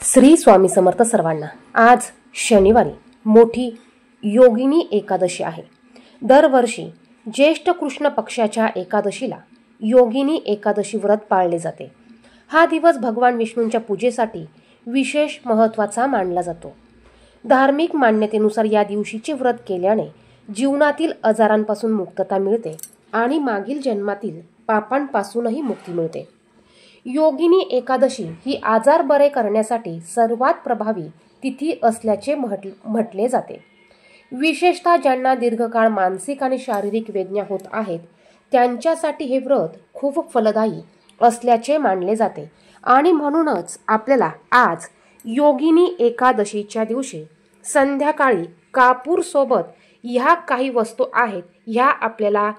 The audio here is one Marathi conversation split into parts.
श्री स्वामी समर्थ सर्वांना। आज शनिवारी मोठी योगिनी एकादशी आहे। दरवर्षी ज्येष्ठ कृष्ण पक्षाच्या एकादशीला योगिनी एकादशी व्रत पाळले जाते। हा दिवस भगवान विष्णूंच्या पूजेसाठी विशेष महत्त्वाचा मानला जातो। धार्मिक मान्यतेनुसार या दिवशीचे व्रत केल्याने जीवनातील आजारांपासून मुक्तता मिळते आणि मागील जन्मातील पापांपासूनही मुक्ती मिळते। योगिनी एकादशी ही आजार बरे करण्यासाठी सर्वात प्रभावी तिथी असल्याचे म्हटले जाते। विशेषतः ज्यांना दीर्घकाळ मानसिक आणि शारीरिक वेदना होत आहेत त्यांच्यासाठी हे व्रत खूप फलदायी असल्याचे मानले जाते आणि म्हणूनच आपल्याला आज योगिनी एकादशीच्या दिवशी संध्याकाळी कापूर सोबत ह्या काही वस्तू आहेत ह्या आपल्याला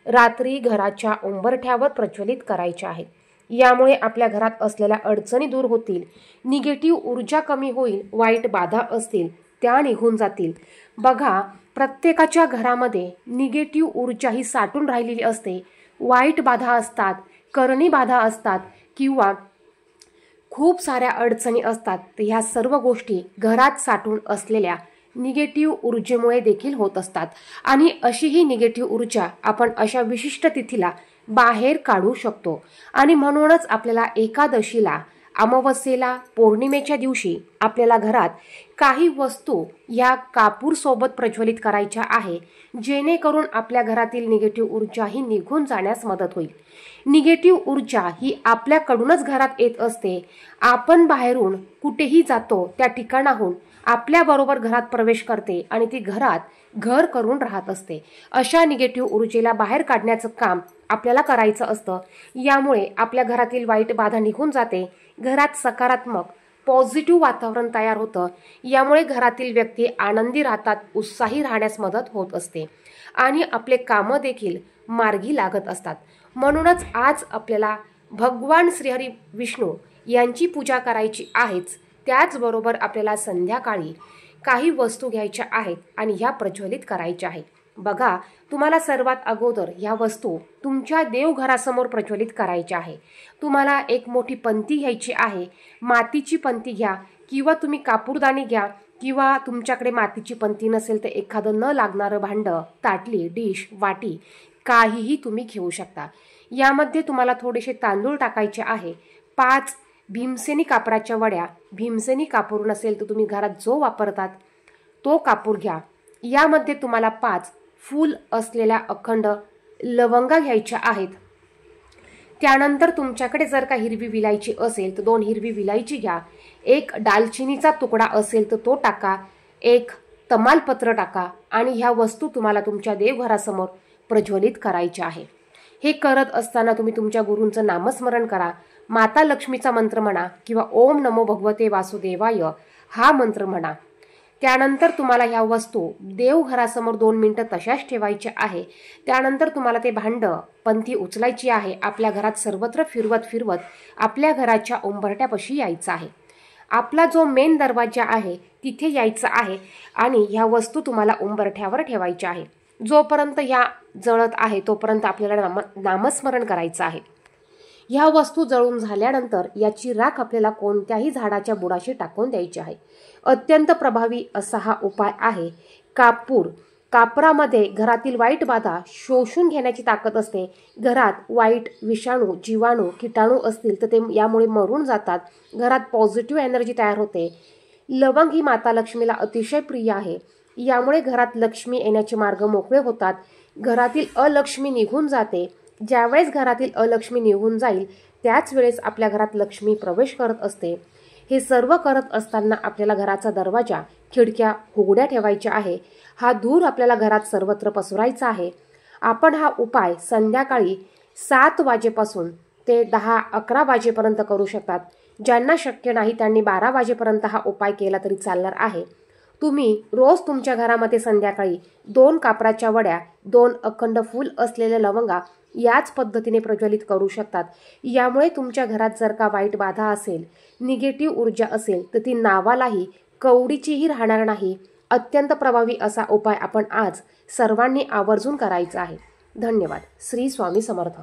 रात्री घराच्या उंबरठ्यावर प्रज्वलित करायच्या आहेत। यामुळे आपल्या घरात असलेल्या अडचणी दूर होतील, निगेटिव्ह ऊर्जा कमी होईल, वाईट बाधा असतील त्या निघून जातील। बघा, प्रत्येकाच्या घरामध्ये निगेटिव्ह ऊर्जा ही साठून राहिलेली असते। वाईट बाधा असतात, करणी बाधा असतात किंवा खूप साऱ्या अडचणी असतात। तर ह्या सर्व गोष्टी घरात साठून असलेल्या निगेटिव्ह ऊर्जेमुळे देखील होत असतात आणि अशी ही निगेटिव्ह ऊर्जा आपण अशा विशिष्ट तिथीला बाहेर काढू शकतो। आणि म्हणूनच आपल्याला एकादशीला, अमावस्येला, पौर्णिमेच्या दिवशी आपल्याला घरात काही वस्तू या कापूर सोबत प्रज्वलित करायच्या आहे, जेणेकरून आपल्या घरातील निगेटिव्ह ऊर्जा ही निघून जाण्यास मदत होईल। निगेटिव्ह ऊर्जा ही आपल्याकडूनच घरात येत असते। आपण बाहेरून कुठेही जातो त्या ठिकाणाहून आपल्या बरोबर घरात प्रवेश करते आणि ती घरात घर करून राहत असते। अशा निगेटिव्ह ऊर्जेला बाहेर काढण्याचं काम आपल्याला करायचं असतं। यामुळे आपल्या घरातील वाईट बाधा निघून जाते, घरात सकारात्मक पॉझिटिव्ह वातावरण तयार होतं। यामुळे घरातील व्यक्ती आनंदी राहतात, उत्साही राहण्यास मदत होत असते आणि आपले कामं देखील मार्गी लागत असतात। म्हणूनच आज आपल्याला भगवान श्रीहरी विष्णू यांची पूजा करायची आहेच, त्याचबरोबर आपल्याला संध्याकाळी काही वस्तू घ्यायच्या आहेत आणि ह्या प्रज्वलित करायच्या आहेत। बघा, तुम्हाला सर्वात अगोदर ह्या वस्तू तुमच्या देवघरासमोर प्रज्वलित करायच्या आहे। तुम्हाला एक मोठी पंती घ्यायची आहे। मातीची पंती घ्या किंवा तुम्ही कापूरदानी घ्या किंवा तुमच्याकडे मातीची पंती नसेल तर एखादं न लागणारं भांडं, ताटली, डिश, वाटी काहीही तुम्ही घेऊ शकता। यामध्ये तुम्हाला थोडेसे तांदूळ टाकायचे आहे। 5 भीमसेनी कापराच्या वड्या, भीमसेनी कापूर नसेल तर तुम्ही घरात जो वापरतात तो कापूर घ्या। यामध्ये तुम्हाला 5 फूल असलेल्या अखंड लवंगा घ्यायच्या आहेत। त्यानंतर तुमच्याकडे जर का हिरवी विलायची असेल तर 2 हिरवी विलायची घ्या। 1 दालचिनीचा तुकडा असेल तर तो टाका, 1 तमालपत्र टाका आणि ह्या वस्तू तुम्हाला तुमच्या देवघरासमोर प्रज्वलित करायच्या आहे। हे करत असताना तुम्ही तुमच्या गुरूंचं नामस्मरण करा, माता लक्ष्मीचा मंत्र म्हणा किंवा ओम नमो भगवते वासुदेवाय हा मंत्र म्हणा। त्यानंतर तुम्हाला ह्या वस्तू देवघरासमोर 2 मिनिटं तशाच ठेवायच्या आहे। त्यानंतर तुम्हाला ते भांडं, पंथी उचलायची आहे। आपल्या घरात सर्वत्र फिरवत आपल्या घराच्या उंबरठ्यापाशी यायचं आहे। आपला जो मेन दरवाजा आहे तिथे यायचं आहे आणि ह्या वस्तू तुम्हाला उंबरठ्यावर ठेवायच्या आहे। जोपर्यंत ह्या जळत आहे तोपर्यंत आपल्याला नामस्मरण करायचं आहे। ह्या वस्तू जळून झाल्यानंतर याची राख आपल्याला कोणत्याही झाडाच्या बुडाशी टाकून द्यायची आहे। अत्यंत प्रभावी असा हा उपाय आहे। कापरामध्ये घरातील वाईट बाधा शोषून घेण्याची ताकद असते। घरात वाईट विषाणू, जीवाणू, कीटाणू असतील तर ते यामुळे मरून जातात। घरात पॉझिटिव्ह एनर्जी तयार होते। लवंग ही माता लक्ष्मीला अतिशय प्रिय आहे। यामुळे घरात लक्ष्मी येण्याचे मार्ग मोकळे होतात। घरातील अलक्ष्मी निघून जाते। ज्यावेळेस घरातील अलक्ष्मी निघून जाईल त्याच वेळेस आपल्या घरात लक्ष्मी प्रवेश करत असते। हे सर्व करत असताना आपल्याला घराचा दरवाजा, खिडक्या उघड्या ठेवायच्या आहे। हा धूर आपल्याला घरात सर्वत्र पसरायचा आहे। आपण हा उपाय संध्याकाळी 7 वाजेपासून ते 10-11 वाजेपर्यंत करू शकतात। ज्यांना शक्य नाही त्यांनी 12 वाजेपर्यंत हा उपाय केला तरी चालणार आहे। तुम्ही रोज तुमच्या घरामध्ये संध्याकाळी 2 कापराच्या वड्या, 2 अखंड फूल असलेले लवंगा याच पद्धतीने प्रज्वलित करू शकतात। यामुळे तुमच्या घरात जर का वाईट बाधा असेल, निगेटिव्ह ऊर्जा असेल तर ती नावालाही कवडीचीही राहणार नाही। अत्यंत प्रभावी असा उपाय आपण आज सर्वांनी आवर्जून करायचा आहे। धन्यवाद। श्री स्वामी समर्थ।